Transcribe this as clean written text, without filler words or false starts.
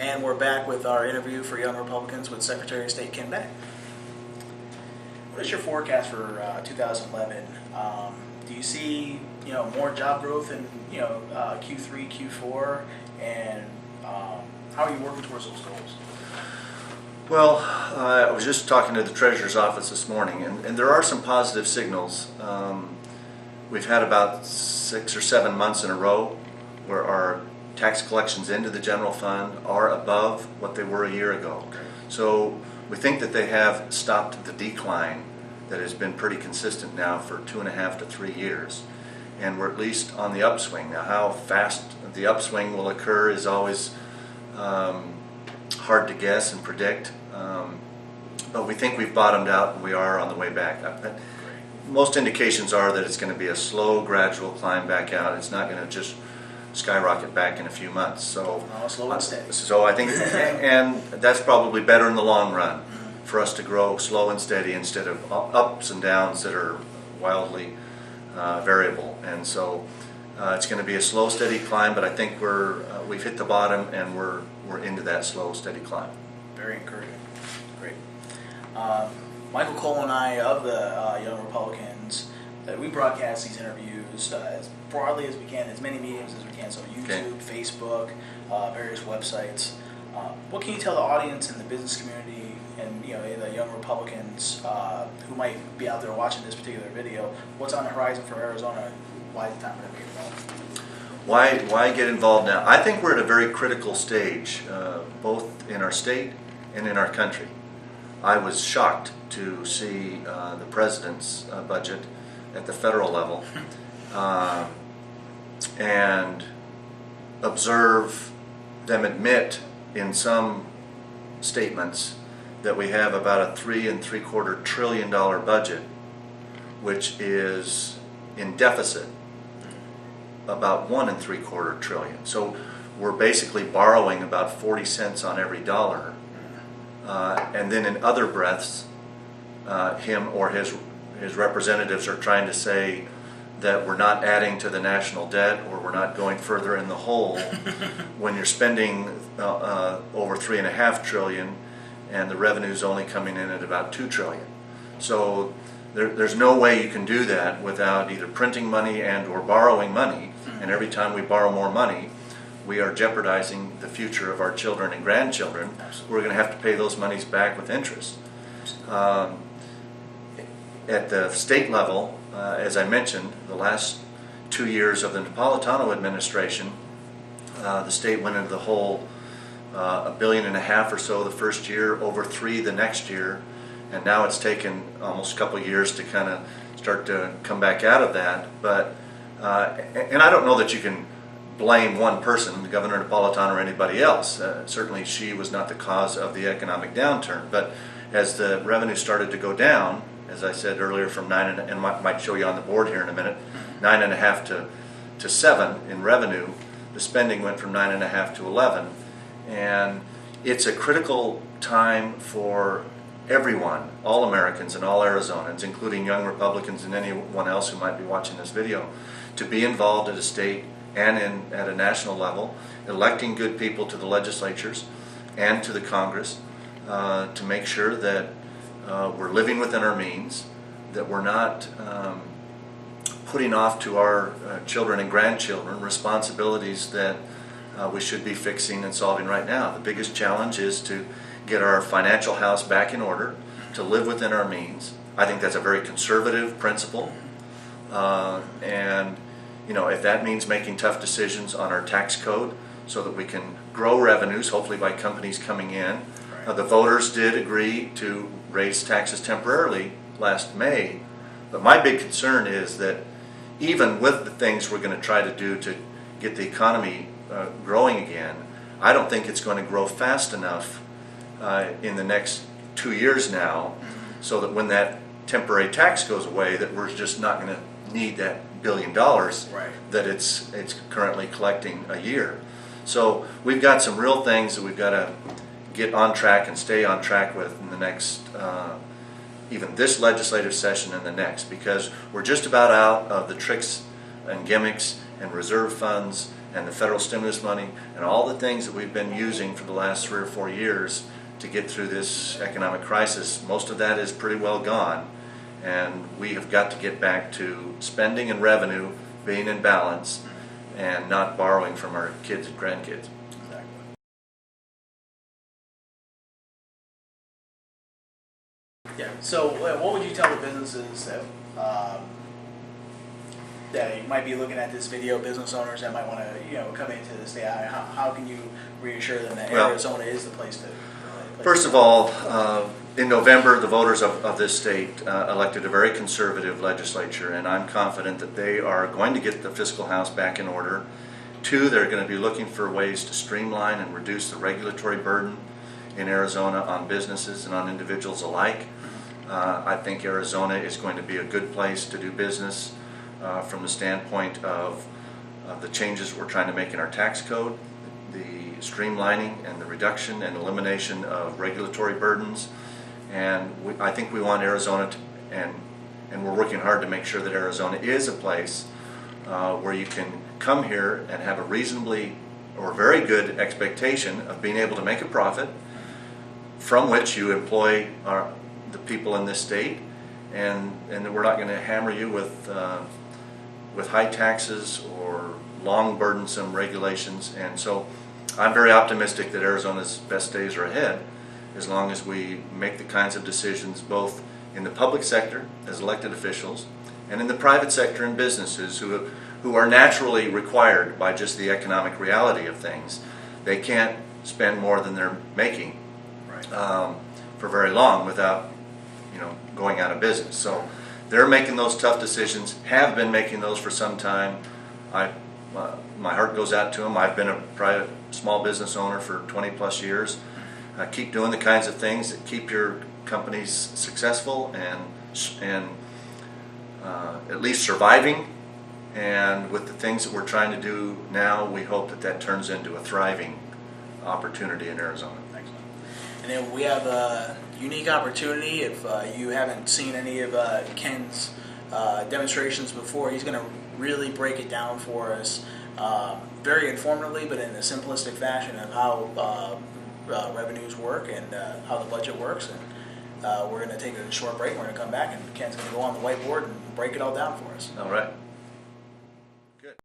And we're back with our interview for Young Republicans with Secretary of State Ken Bennett. What is your forecast for 2011? Do you see more job growth in Q3, Q4, and how are you working towards those goals? Well, I was just talking to the Treasurer's office this morning, and there are some positive signals. We've had about 6 or 7 months in a row where our tax collections into the general fund are above what they were a year ago. Okay. So we think that they have stopped the decline that has been pretty consistent now for 2.5 to 3 years. And we're at least on the upswing. Now, how fast the upswing will occur is always hard to guess and predict. But we think we've bottomed out and we are on the way back. Most indications are that it's going to be a slow, gradual climb back out. It's not going to just skyrocket back in a few months. So slow and steady. So I think, and that's probably better in the long run for us to grow slow and steady instead of ups and downs that are wildly variable. And so it's going to be a slow, steady climb. But I think we've hit the bottom and we're into that slow, steady climb. Very encouraging. Great. Michael Cole and I of the Young Republicans, that we broadcast these interviews as broadly as we can, as many mediums as we can. So YouTube, Facebook, various websites. What can you tell the audience and the business community and the Young Republicans who might be out there watching this particular video? What's on the horizon for Arizona? Why is it time for them to get involved? Why get involved now? I think we're at a very critical stage, both in our state and in our country. I was shocked to see the president's budget at the federal level and observe them admit in some statements that we have about a $3.75 trillion budget, which is in deficit about $1.75 trillion. So we're basically borrowing about 40 cents on every dollar. And then in other breaths, him or his representatives are trying to say that we're not adding to the national debt or we're not going further in the hole when you're spending over $3.5 trillion and the revenue's only coming in at about $2 trillion. So there's no way you can do that without either printing money and or borrowing money. And every time we borrow more money, we are jeopardizing the future of our children and grandchildren. We're going to have to pay those monies back with interest. At the state level, as I mentioned, the last 2 years of the Napolitano administration, the state went into the hole $1.5 billion or so the first year, over $3 billion the next year, and now it's taken almost a couple of years to kind of start to come back out of that. But and I don't know that you can blame one person, Governor Napolitano or anybody else. Certainly she was not the cause of the economic downturn. But as the revenue started to go down, as I said earlier, from 9 and might show you on the board here in a minute, 9.5 to 7 in revenue, the spending went from 9.5 to 11, and it's a critical time for everyone, all Americans and all Arizonans, including young Republicans and anyone else who might be watching this video, to be involved at a state and at a national level, electing good people to the legislatures and to the Congress to make sure that we're living within our means, that we're not putting off to our children and grandchildren responsibilities that we should be fixing and solving right now. The biggest challenge is to get our financial house back in order, to live within our means. I think that's a very conservative principle. And if that means making tough decisions on our tax code so that we can grow revenues, hopefully by companies coming in. The voters did agree to raise taxes temporarily last May, but my big concern is that even with the things we're going to try to do to get the economy growing again, I don't think it's going to grow fast enough in the next 2 years now, so that when that temporary tax goes away, that we're just not going to need that $1 billion that it's currently collecting a year. So we've got some real things that we've got to get on track and stay on track with in the next, even this legislative session and the next, because we're just about out of the tricks and gimmicks and reserve funds and the federal stimulus money and all the things that we've been using for the last 3 or 4 years to get through this economic crisis, most of that is pretty well gone. And we have got to get back to spending and revenue being in balance and not borrowing from our kids and grandkids. Yeah. So, what would you tell the businesses that might be looking at this video, business owners that might want to, come into the state? How can you reassure them that Arizona is the place to? First of all, in November, the voters of this state elected a very conservative legislature, and I'm confident that they are going to get the fiscal house back in order. 2, they're going to be looking for ways to streamline and reduce the regulatory burden in Arizona on businesses and on individuals alike. I think Arizona is going to be a good place to do business from the standpoint of the changes we're trying to make in our tax code, the streamlining and the reduction and elimination of regulatory burdens. And I think we want Arizona to, and we're working hard to make sure that Arizona is a place where you can come here and have a reasonably or very good expectation of being able to make a profit from which you employ the people in this state, and we're not going to hammer you with high taxes or long burdensome regulations. And so I'm very optimistic that Arizona's best days are ahead as long as we make the kinds of decisions both in the public sector as elected officials and in the private sector and businesses who are naturally required by just the economic reality of things. They can't spend more than they're making for very long without going out of business. So they're making those tough decisions, have been making those for some time. My heart goes out to them. I've been a private small business owner for 20 plus years. Keep doing the kinds of things that keep your companies successful and at least surviving. And with the things that we're trying to do now, we hope that turns into a thriving opportunity in Arizona. Excellent. And then we have a unique opportunity. If you haven't seen any of Ken's demonstrations before, he's going to really break it down for us very informatively, but in a simplistic fashion of how revenues work and how the budget works. And we're going to take a short break. We're going to come back, and Ken's going to go on the whiteboard and break it all down for us. All right.